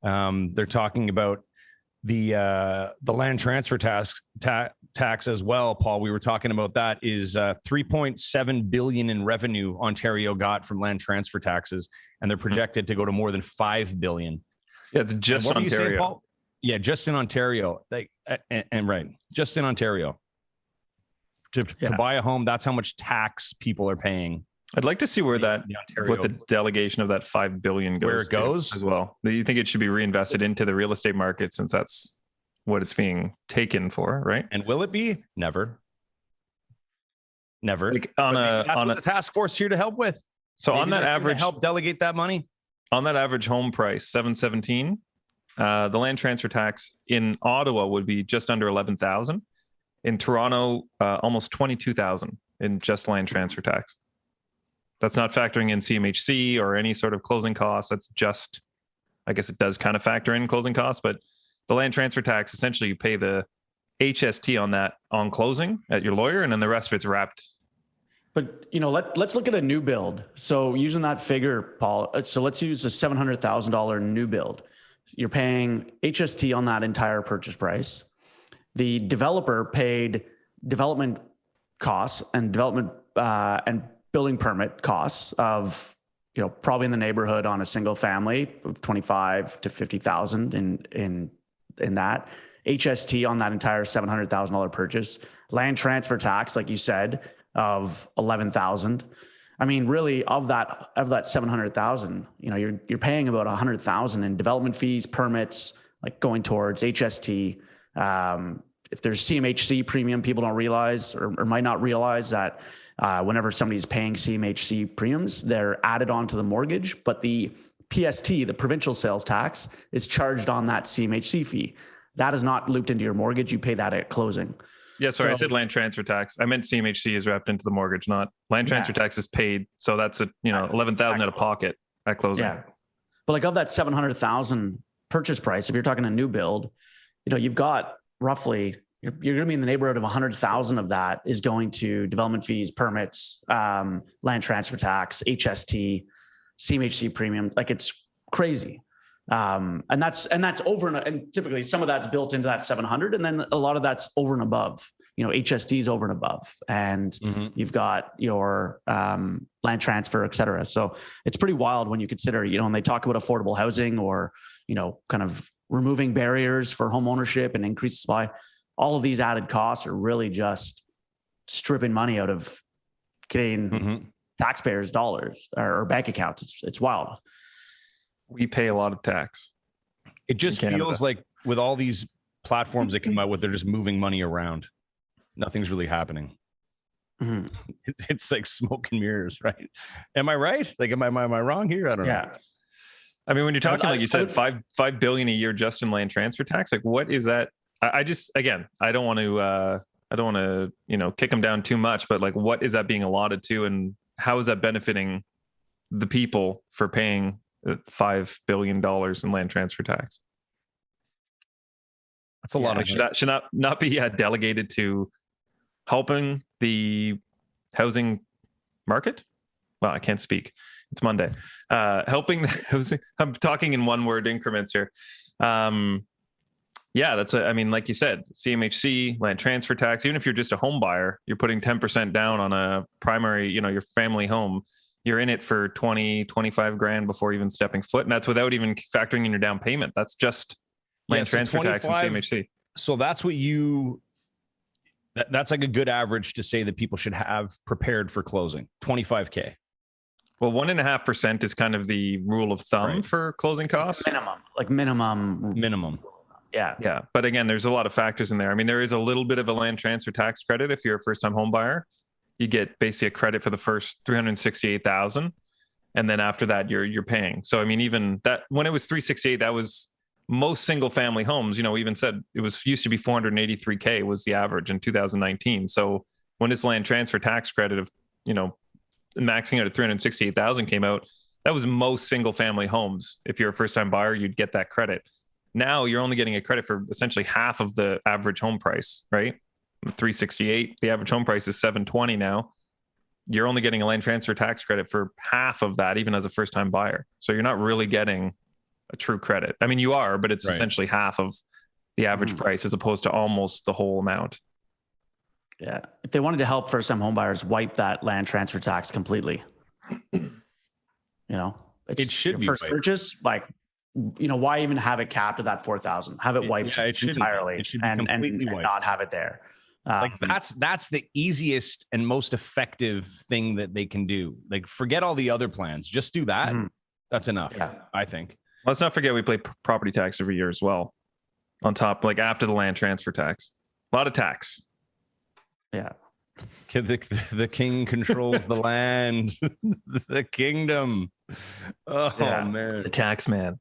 They're talking about the land transfer tax as well. Paul, we were talking about that is 3.7 billion in revenue Ontario got from land transfer taxes, and they're projected to go to more than 5 billion. Yeah, it's just what Ontario. Are you saying, Paul? Yeah, just in Ontario. Just in Ontario. To buy a home, that's how much tax people are paying. I'd like to see where what the delegation of that 5 billion goes, where it goes as well. Do you think it should be reinvested into the real estate market, since that's what it's being taken for, right? And will it be? Never. Like that's what the task force here to help with. So maybe on that average, help delegate that money. On that average home price, 717, the land transfer tax in Ottawa would be just under 11,000. In Toronto, almost 22,000 in just land transfer tax. That's not factoring in CMHC or any sort of closing costs. That's just, I guess it does kind of factor in closing costs, but the land transfer tax, essentially you pay the HST on that on closing at your lawyer, and then the rest of it's wrapped. But, let's look at a new build. So using that figure, Paul, so let's use a $700,000 new build. You're paying HST on that entire purchase price. The developer paid development costs and development and building permit costs of, probably in the neighborhood on a single family of 25 to 50,000 in that. HST on that entire $700,000 purchase. Land transfer tax, like you said, of 11,000. I mean, really, of that 700,000, you're paying about 100,000 in development fees, permits, like going towards HST. If there's CMHC premium, people don't realize or might not realize that whenever somebody's paying CMHC premiums, they're added onto the mortgage, but the PST, the provincial sales tax, is charged on that CMHC fee. That is not looped into your mortgage. You pay that at closing. Yeah, sorry, I said land transfer tax. I meant CMHC is wrapped into the mortgage, not land transfer tax is paid. So that's 11,000 out of pocket at closing. Yeah, but like of that 700,000 purchase price, if you're talking a new build, you've got roughly you're going to be in the neighborhood of 100,000 of that is going to development fees, permits, land transfer tax, HST, CMHC premium. Like it's crazy. And that's over and typically some of that's built into that 700. And then a lot of that's over and above, HST is over and above, and you've got your land transfer, et cetera. So it's pretty wild when you consider, when they talk about affordable housing or, kind of removing barriers for home ownership and increased supply. All of these added costs are really just stripping money out of Canadian taxpayers' dollars or bank accounts. It's wild. We pay a lot of tax. It just feels like with all these platforms that come out with, they're just moving money around. Nothing's really happening. It's like smoke and mirrors, right? Am I right? Like, am I wrong here? I don't know. I mean, when you're talking, like you said, 5 billion a year just in land transfer tax, like what is that? I just, again, I don't want to, kick them down too much, but like, what is that being allotted to, and how is that benefiting the people for paying $5 billion in land transfer tax? That's a lot of should not be delegated to helping the housing market. Well, I can't speak. It's Monday. Helping the housing. I'm talking in one word increments here. Like you said, CMHC, land transfer tax, even if you're just a home buyer, you're putting 10% down on a primary, your family home. You're in it for 20, 25 grand before even stepping foot. And that's without even factoring in your down payment. That's just land transfer tax and CMHC. So that's what that's like a good average to say that people should have prepared for closing, 25K. Well, 1.5% is kind of the rule of thumb for closing costs. Minimum. Yeah. But again, there's a lot of factors in there. I mean, there is a little bit of a land transfer tax credit if you're a first-time home buyer. You get basically a credit for the first $368,000, and then after that, you're paying. So I mean, even that when it was $368,000, that was most single-family homes. Even said it used to be $483K was the average in 2019. So when this land transfer tax credit of maxing out at $368,000 came out, that was most single-family homes. If you're a first-time buyer, you'd get that credit. Now you're only getting a credit for essentially half of the average home price, right? $368,000. The average home price is $720,000 now. You're only getting a land transfer tax credit for half of that, even as a first-time buyer. So you're not really getting a true credit. I mean, you are, but it's Right. essentially half of the average price as opposed to almost the whole amount. Yeah. If they wanted to help first-time home buyers, wipe that land transfer tax completely. It should your be first wiped. purchase. Like, why even have it capped at that 4,000? Have it wiped Yeah, it shouldn't be. entirely It should be and completely wiped. not have it there. Like that's the easiest and most effective thing that they can do. Like, forget all the other plans. Just do that. That's enough. Yeah. I think. Let's not forget we pay property tax every year as well. On top, like after the land transfer tax, a lot of tax. Yeah. The king controls the land, the kingdom. Oh Yeah. man. The tax man.